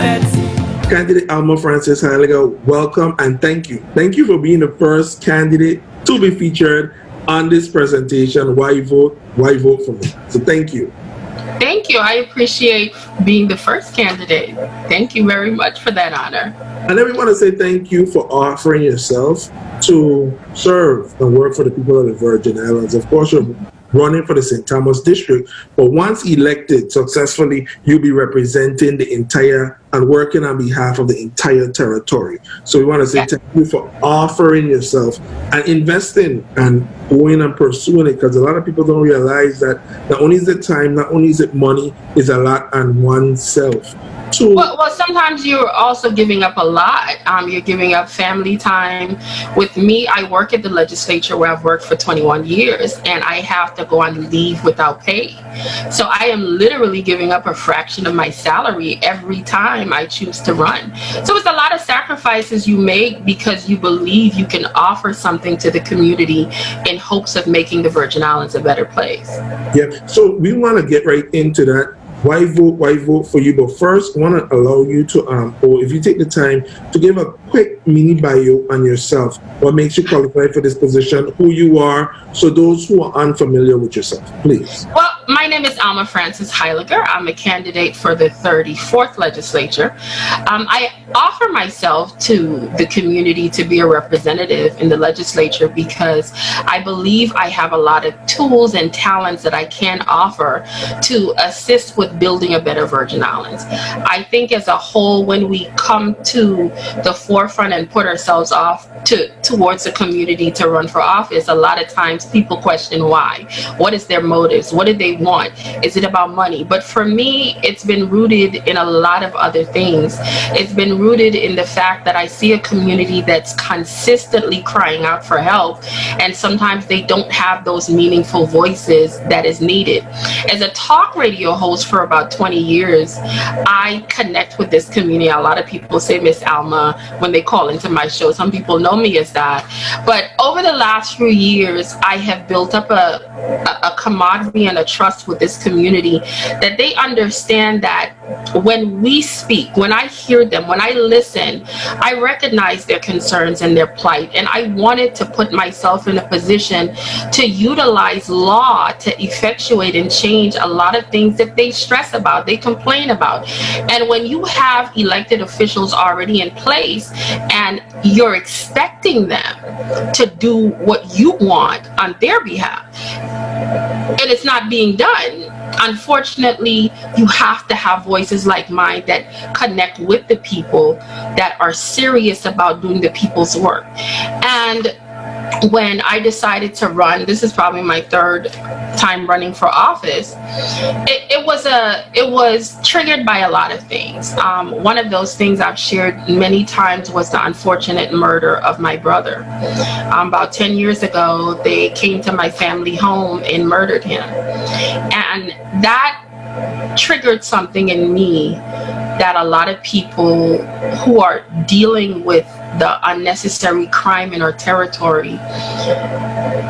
Candidate Alma Francis Heyliger, welcome and thank you. Thank you for being the first candidate to be featured on this presentation, Why Vote for Me. So thank you. Thank you. I appreciate being the first candidate. Thank you very much for that honor. And then we want to say thank you for offering yourself to serve and work for the people of the Virgin Islands. Of course, you're running for the St. Thomas district, but once elected successfully, you'll be representing the entire and working on behalf of the entire territory. So we want to say thank you for offering yourself and investing and going and pursuing it, because a lot of people don't realize that not only is it time, not only is it money, is a lot on oneself. Well, sometimes you're also giving up a lot. You're giving up family time. With me, I work at the legislature where I've worked for 21 years, and I have to go on leave without pay. So I am literally giving up a fraction of my salary every time I choose to run. So it's a lot of sacrifices you make because you believe you can offer something to the community in hopes of making the Virgin Islands a better place. Yeah, so we want to get right into that. Why vote for you? But first, I want to allow you to, or if you take the time to give a quick mini bio on yourself. What makes you qualified for this position, who you are, so those who are unfamiliar with yourself, please. Well, my name is Alma Francis Heyliger. I'm a candidate for the 34th legislature. I offer myself to the community to be a representative in the legislature because I believe I have a lot of tools and talents that I can offer to assist with building a better Virgin Islands. I think as a whole, when we come to the forefront and put ourselves off towards the community to run for office, a lot of times people question why. What is their motives? What do they want? Is it about money? But for me, it's been rooted in a lot of other things. It's been rooted in the fact that I see a community that's consistently crying out for help, and sometimes they don't have those meaningful voices that is needed. As a talk radio host for about 20 years, I connect with this community. A lot of people say Miss Alma when they call into my show. Some people know me as that. But over the last few years, I have built up a camaraderie and a trust with this community that they understand that when we speak, when I hear them, when I listen, I recognize their concerns and their plight. And I wanted to put myself in a position to utilize law to effectuate and change a lot of things that they stress about, they complain about. And when you have elected officials already in place and you're expecting them to do what you want on their behalf, and it's not being done, unfortunately, you have to have voices like mine that connect with the people that are serious about doing the people's work. And when I decided to run, this is probably my third time running for office, it was triggered by a lot of things. One of those things I've shared many times was the unfortunate murder of my brother. About 10 years ago, they came to my family home and murdered him. And that triggered something in me that a lot of people who are dealing with the unnecessary crime in our territory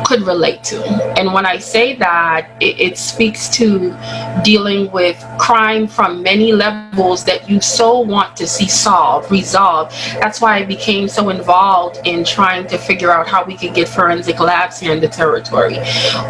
could relate to. And when I say that, it speaks to dealing with crime from many levels that you so want to see resolved. That's why I became so involved in trying to figure out how we could get forensic labs here in the territory.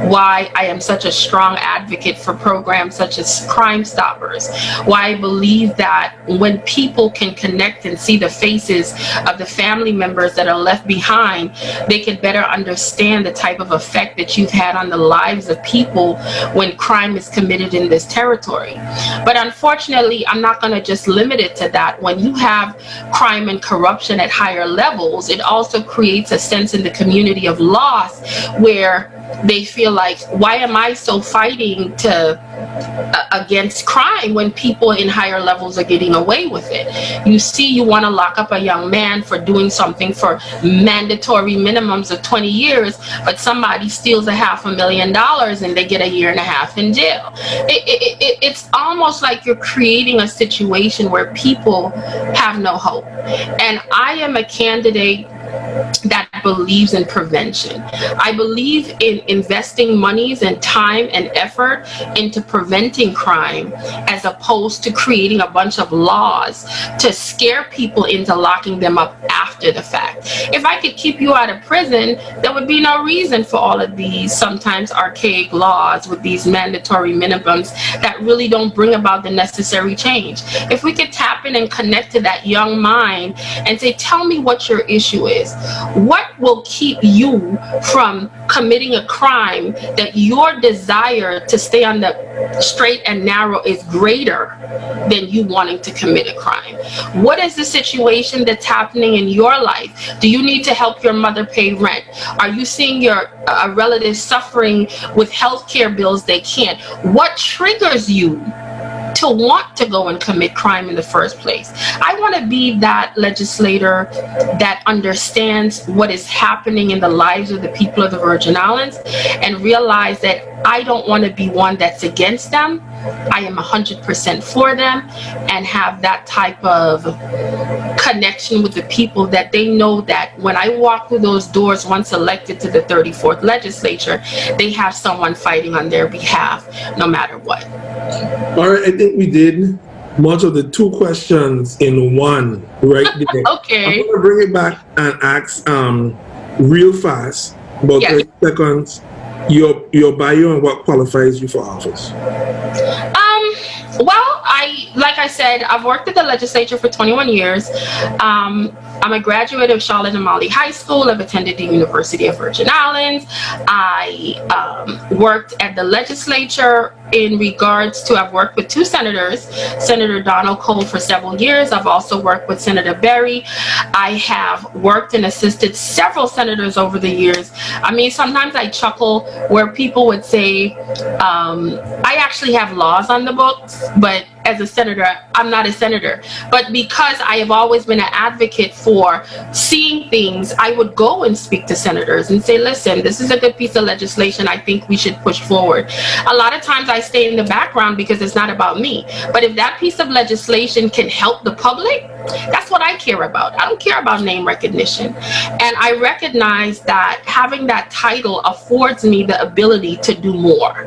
Why I am such a strong advocate for programs such as Crime Stoppers. Why I believe that when people can connect and see the faces of the family members that are left behind, they can better understand the type of effect that you've had on the lives of people when crime is committed in this territory. But unfortunately, I'm not going to just limit it to that. When you have crime and corruption at higher levels, it also creates a sense in the community of loss where they feel like, why am I so fighting against crime when people in higher levels are getting away with it? You see, you want to lock up a young man for doing something for mandatory minimums of 20 years, but somebody steals $500,000 and they get 1.5 years in jail. It's almost like you're creating a situation where people have no hope. And I am a candidate that that believes in prevention. I believe in investing monies and time and effort into preventing crime as opposed to creating a bunch of laws to scare people into locking them up after the fact. If I could keep you out of prison, there would be no reason for all of these sometimes archaic laws with these mandatory minimums that really don't bring about the necessary change. If we could tap in and connect to that young mind and say, tell me what your issue is. What will keep you from committing a crime that your desire to stay on the straight and narrow is greater than you wanting to commit a crime? What is the situation that's happening in your life? Do you need to help your mother pay rent? Are you seeing your relative suffering with health care bills they can't? What triggers you to want to go and commit crime in the first place? I want to be that legislator that understands what is happening in the lives of the people of the Virgin Islands and realize that I don't want to be one that's against them. I am 100% for them and have that type of connection with the people that they know that when I walk through those doors once elected to the 34th legislature, they have someone fighting on their behalf no matter what. All right, I think we did much of the two questions in one right there. Okay. I'm going to bring it back and ask real fast, about 30 seconds, your bio and what qualifies you for office. Well, like I said, I've worked at the legislature for 21 years. I'm a graduate of Charlotte Amalie High School. I've attended the University of Virgin Islands. I worked at the legislature in regards to, I've worked with two senators, Senator Donald Cole for several years. I've also worked with Senator Berry. I have worked and assisted several senators over the years. I mean, sometimes I chuckle where people would say, I actually have laws on the books, but as a senator, I'm not a senator. But because I have always been an advocate for seeing things, I would go and speak to senators and say, listen, this is a good piece of legislation I think we should push forward. A lot of times I stay in the background because it's not about me. But if that piece of legislation can help the public, that's what I care about. I don't care about name recognition. And I recognize that having that title affords me the ability to do more.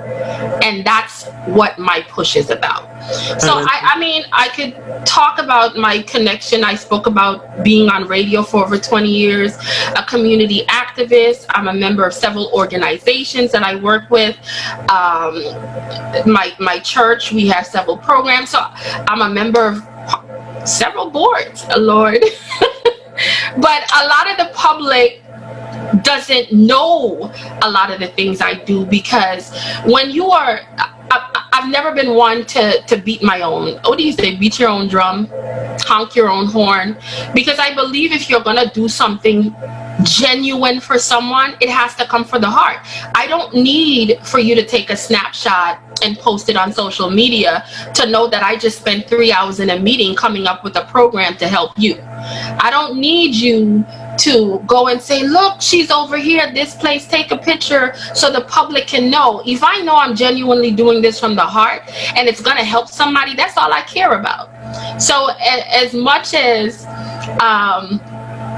And that's what my push is about. So I mean, I could talk about my connection. I spoke about being on radio for over 20 years, a community activist. I'm a member of several organizations that I work with. My church, we have several programs. So I'm a member of several boards, Lord. But a lot of the public doesn't know a lot of the things I do, because when you are, I've never been one to beat my own, what do you say, beat your own drum, honk your own horn, because I believe if you're gonna do something genuine for someone, it has to come from the heart. I don't need for you to take a snapshot and post it on social media to know that I just spent 3 hours in a meeting coming up with a program to help you. I don't need you to go and say, look, she's over here at this place, take a picture so the public can know. If I know I'm genuinely doing this from the heart and it's going to help somebody, that's all I care about. So as much as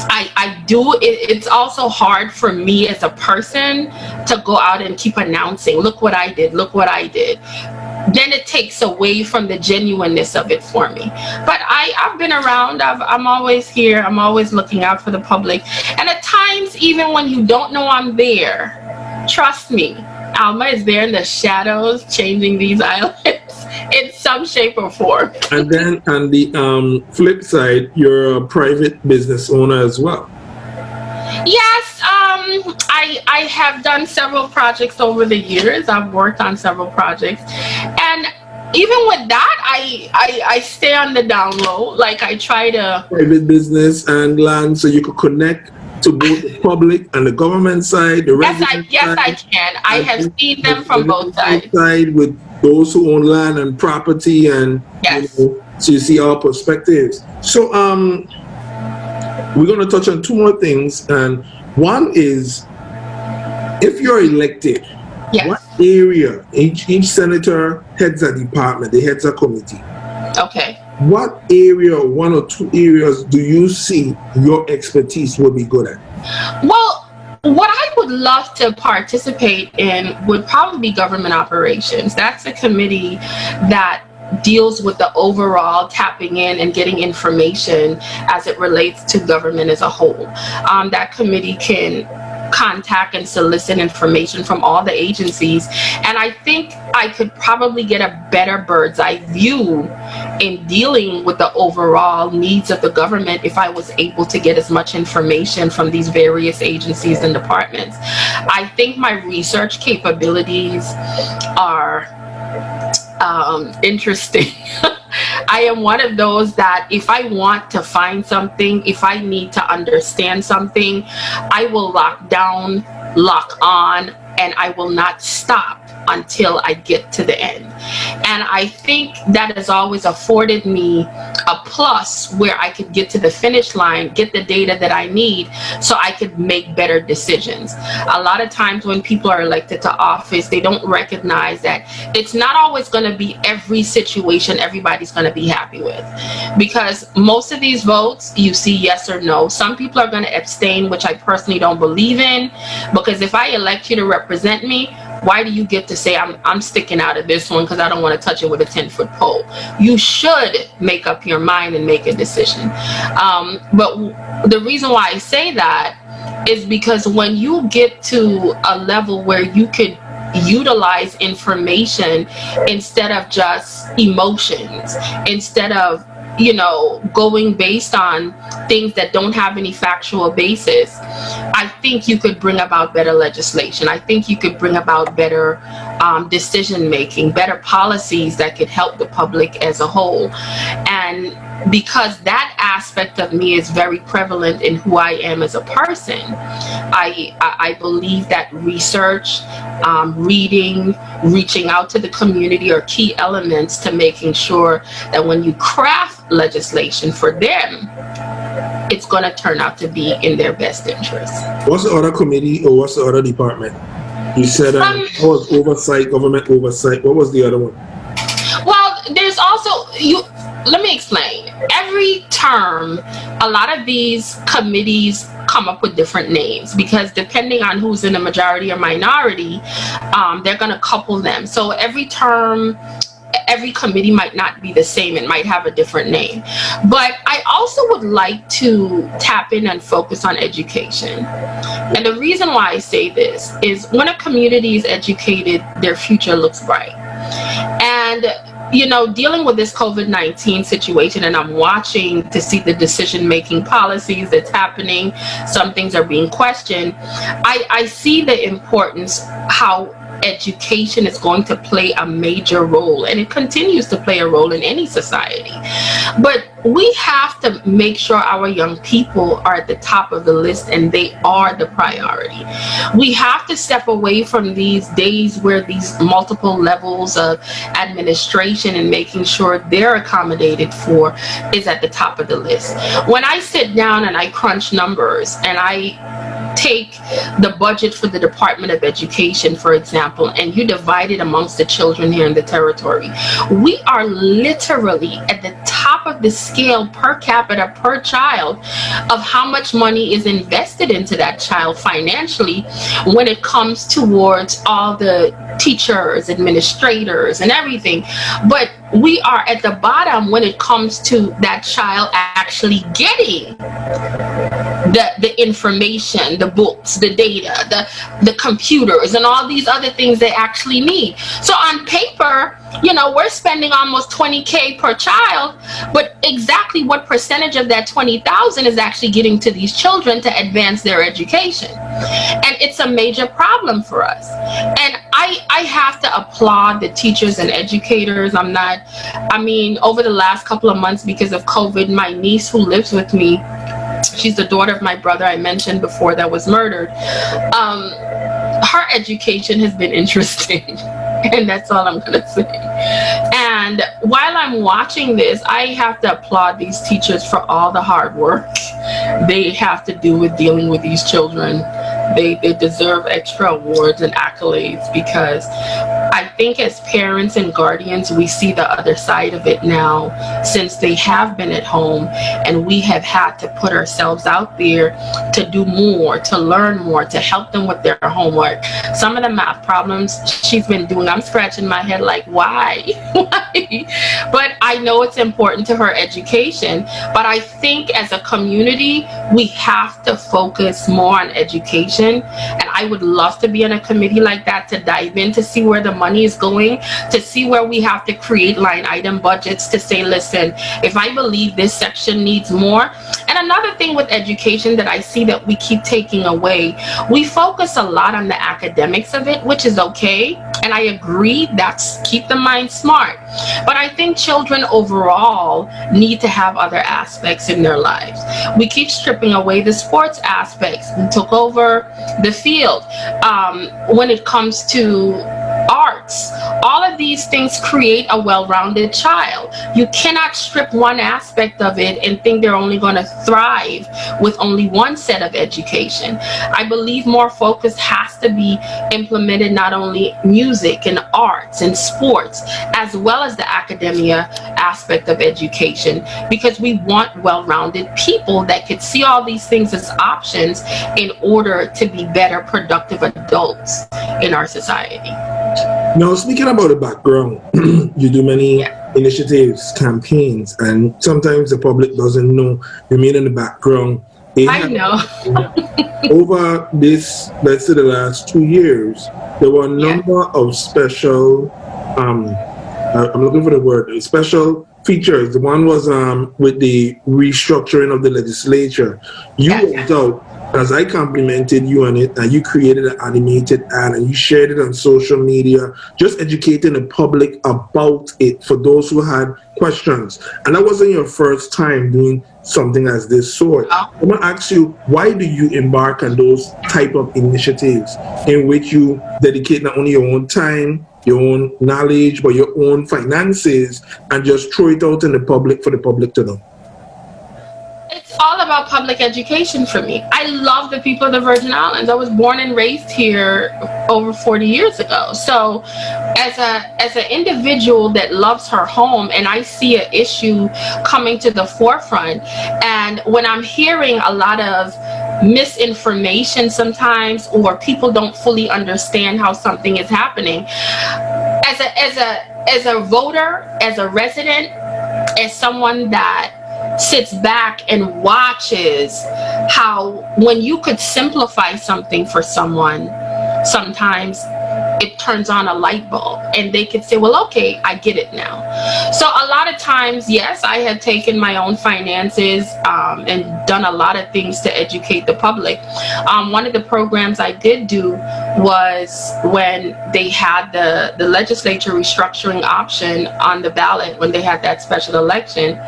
I do, it's also hard for me as a person to go out and keep announcing, look what I did, look what I did. Then it takes away from the genuineness of it for me. But I've been around, I'm always here, I'm always looking out for the public. And at times, even when you don't know I'm there, trust me, Alma is there in the shadows changing these islands in some shape or form. And then on the flip side, you're a private business owner as well. Yes, I have done several projects over the years. I've worked on several projects. And even with that, I stay on the down low. Like I try to... Private business and land so you could connect to both the public and the government side, the resident Yes, I can. I have seen them from both sides. Side with those who own land and property, and yes. So you see all perspectives. So we're going to touch on two more things, and one is, if you're elected, yes. What area, each senator heads a department, they heads a committee. Okay. what area, one or two areas, do you see your expertise will be good at? Well, what I would love to participate in would probably be government operations. That's a committee that deals with the overall tapping in and getting information as it relates to government as a whole. That committee can contact and solicit information from all the agencies, and I think I could probably get a better bird's eye view in dealing with the overall needs of the government if I was able to get as much information from these various agencies and departments. I think my research capabilities are interesting. I am one of those that if I want to find something, if I need to understand something, I will lock down, lock on, and I will not stop until I get to the end. And I think that has always afforded me a plus where I could get to the finish line, get the data that I need so I could make better decisions. A lot of times when people are elected to office, they don't recognize that it's not always going to be every situation everybody's going to be happy with. Because most of these votes, you see yes or no. Some people are going to abstain, which I personally don't believe in, because if I elect you to represent me, why do you get to say I'm sticking out of this one because I don't want to touch it with a 10-foot pole? You should make up your mind and make a decision. But the reason why I say that is because when you get to a level where you could utilize information instead of just emotions, instead of going based on things that don't have any factual basis, I think you could bring about better legislation. I think you could bring about better decision making, better policies that could help the public as a whole. And because that aspect of me is very prevalent in who I am as a person, I believe that research, reading, reaching out to the community are key elements to making sure that when you craft legislation for them, it's going to turn out to be in their best interest. What's the other committee or what's the other department? You said was oversight, government oversight. What was the other one? Well, there's also, let me explain. Every term, a lot of these committees come up with different names because depending on who's in the majority or minority, they're going to couple them. So every term, every committee might not be the same. It might have a different name. But I also would like to tap in and focus on education. And the reason why I say this is when a community is educated, their future looks bright. And dealing with this COVID-19 situation, and I'm watching to see the decision-making policies that's happening. Some things are being questioned. I see the importance how education is going to play a major role, and it continues to play a role in any society. But we have to make sure our young people are at the top of the list and they are the priority. We have to step away from these days where these multiple levels of administration and making sure they're accommodated for is at the top of the list. When I sit down and I crunch numbers and I take the budget for the Department of Education, for example, and you divide it amongst the children here in the territory, we are literally at the top of the scale per capita per child of how much money is invested into that child financially when it comes towards all the teachers, administrators, and everything. But we are at the bottom when it comes to that child actually getting the information, the books, the data, the computers, and all these other things they actually need. So on paper, we're spending almost $20,000 per child, but exactly what percentage of that $20,000 is actually getting to these children to advance their education? And it's a major problem for us. And I have to applaud the teachers and educators. Over the last couple of months, because of COVID, my niece who lives with me, she's the daughter of my brother I mentioned before that was murdered. Her education has been interesting. And that's all I'm going to say. And while I'm watching this, I have to applaud these teachers for all the hard work they have to do with dealing with these children. They deserve extra awards and accolades because I think as parents and guardians, we see the other side of it now, since they have been at home and we have had to put ourselves out there to do more, to learn more, to help them with their homework. Some of the math problems she's been doing, I'm scratching my head like, why? Why? But I know it's important to her education. But I think as a community, we have to focus more on education. And I would love to be in a committee like that to dive in, to see where the money is going, to see where we have to create line item budgets to say, listen, if I believe this section needs more. And another thing with education that I see that we keep taking away, we focus a lot on the academics of it, which is okay. And I agree, that's keep the mind smart. But I think children overall need to have other aspects in their lives. We keep stripping away the sports aspects. We took over the field. When it comes to arts, all of these things create a well-rounded child. You cannot strip one aspect of it and think they're only going to thrive with only one set of education. I believe more focus has to be implemented, not only music and arts and sports, as well as the academia aspect of education, because we want well-rounded people that could see all these things as options in order to be better, productive adults in our society. Now, speaking about the background, you do many initiatives, campaigns, and sometimes the public doesn't know you mean in the background. I know. Over this, let's say the last 2 years, there were a number of special, I'm looking for the word, special features. The one was with the restructuring of the legislature. You went out, as I complimented you on it, and you created an animated ad and you shared it on social media, just educating the public about it for those who had questions. And that wasn't your first time doing something as this sort. I'm going to ask you, why do you embark on those type of initiatives in which you dedicate not only your own time, your own knowledge, but your own finances, and just throw it out in the public for the public to know? It's all about public education for me. I love the people of the Virgin Islands. I was born and raised here over 40 years ago. So as an individual that loves her home, and I see an issue coming to the forefront, and when I'm hearing a lot of misinformation sometimes, or people don't fully understand how something is happening, as a voter, as a resident, as someone that sits back and watches how when you could simplify something for someone, sometimes it turns on a light bulb and they could say, well, okay, I get it now. So a lot of times, yes, I have taken my own finances and done a lot of things to educate the public. One of the programs I did do was when they had the legislature restructuring option on the ballot, when they had that special election.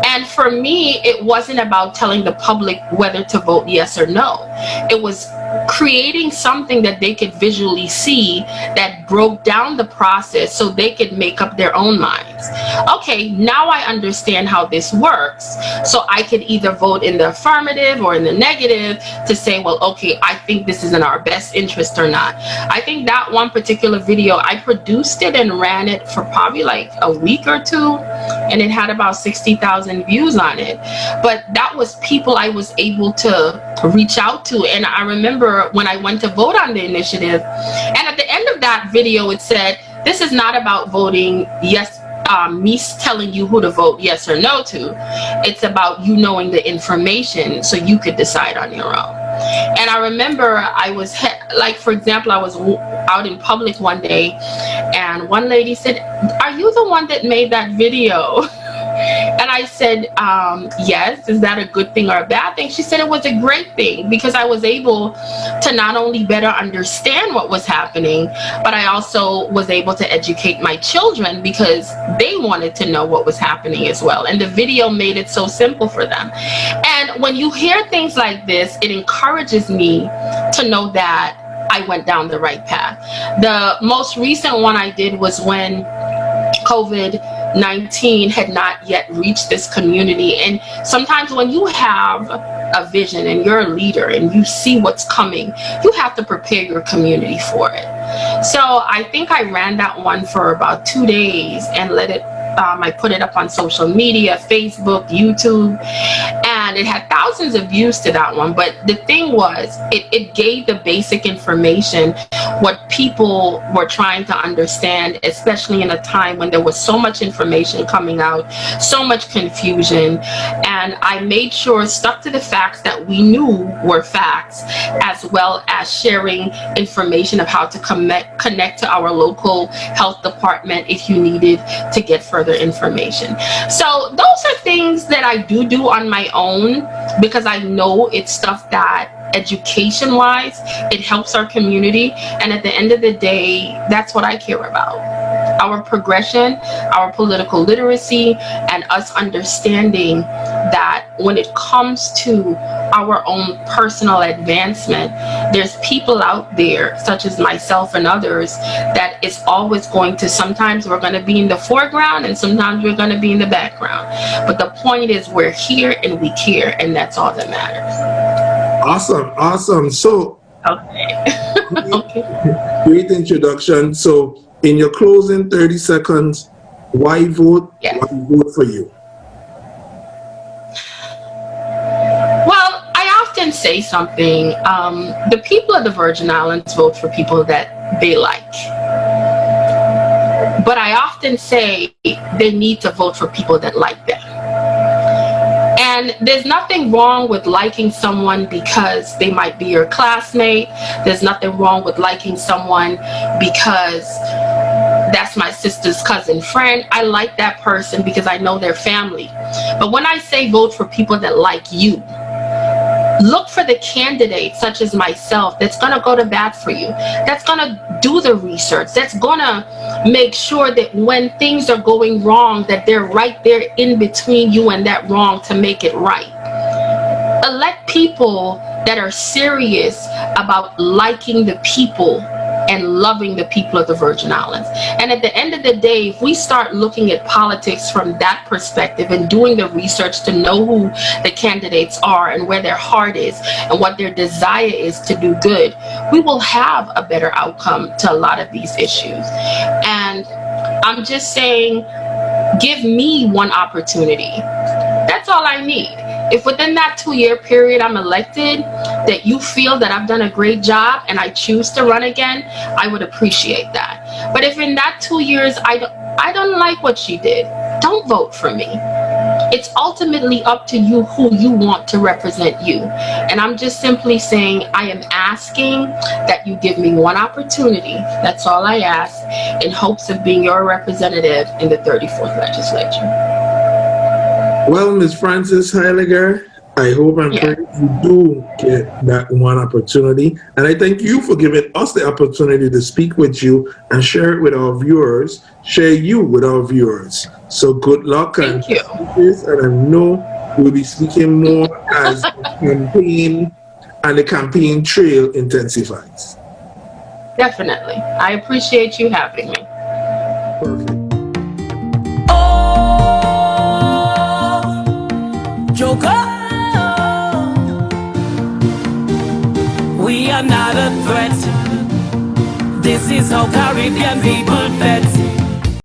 And for me, it wasn't about telling the public whether to vote yes or no. It was creating something that they could visually see that broke down the process so they could make up their own minds. Okay, now I understand how this works. So I could either vote in the affirmative or in the negative to say, well, okay, I think this is in our best interest or not. I think that one particular video, I produced it and ran it for probably like a week or two, and it had about 60,000 views on it. But that was people I was able to reach out to. And I remember when I went to vote on the initiative, and at the end of that video, it said, this is not about voting yes, me telling you who to vote yes or no to. It's about you knowing the information so you could decide on your own. And I remember I was, like, for example, I was out in public one day and one lady said, are you the one that made that video? And I said, yes. Is that a good thing or a bad thing? She said it was a great thing because I was able to not only better understand what was happening, but I also was able to educate my children because they wanted to know what was happening as well. And the video made it so simple for them. And when you hear things like this, it encourages me to know that I went down the right path. The most recent one I did was when COVID-19 had not yet reached this community. And sometimes when you have a vision and you're a leader and you see what's coming, you have to prepare your community for it. So I think I ran that one for about 2 days and let it I put it up on social media, Facebook, YouTube, and it had thousands of views to that one. But the thing was, it gave the basic information, what people were trying to understand, especially in a time when there was so much information coming out, so much confusion. And I made sure, stuck to the facts that we knew were facts, as well as sharing information of how to connect to our local health department if you needed to get further information. So those are things that I do on my own, because I know it's stuff that education wise it helps our community, and at the end of the day, that's what I care about: our progression, our political literacy, and us understanding that when it comes to our own personal advancement, there's people out there such as myself and others that is always going to, sometimes we're going to be in the foreground and sometimes we're going to be in the background, but the point is we're here and we care, and that's all that matters. Awesome. So Okay. Okay. great introduction. So in your closing 30 seconds, why vote? Yes. Why vote for you? Well, I often say something. The people of the Virgin Islands vote for people that they like. But I often say they need to vote for people that like them. And there's nothing wrong with liking someone because they might be your classmate. There's nothing wrong with liking someone because that's my sister's cousin friend. I like that person because I know their family. But when I say vote for people that like you, look for the candidates such as myself that's going to go to bat for you, that's going to do the research, that's going to make sure that when things are going wrong, that they're right there in between you and that wrong to make it right. Elect people that are serious about liking the people and loving the people of the Virgin Islands. And at the end of the day, if we start looking at politics from that perspective and doing the research to know who the candidates are and where their heart is and what their desire is to do good, we will have a better outcome to a lot of these issues. And I'm just saying, give me one opportunity. That's all I need. If within that 2-year period I'm elected, that you feel that I've done a great job and I choose to run again, I would appreciate that. But if in that 2 years I don't like what she did, don't vote for me. It's ultimately up to you who you want to represent you. And I'm just simply saying, I am asking that you give me one opportunity. That's all I ask, in hopes of being your representative in the 34th legislature. Well, Ms. Frances Heyliger, I hope and pray you do get that one opportunity. And I thank you for giving us the opportunity to speak with you and share it with our viewers, share you with our viewers. So good luck. Thank you. And I know we'll be speaking more as the campaign and the campaign trail intensifies. Definitely. I appreciate you having me. Perfect. Joker, we are not a threat. This is how Caribbean people bet.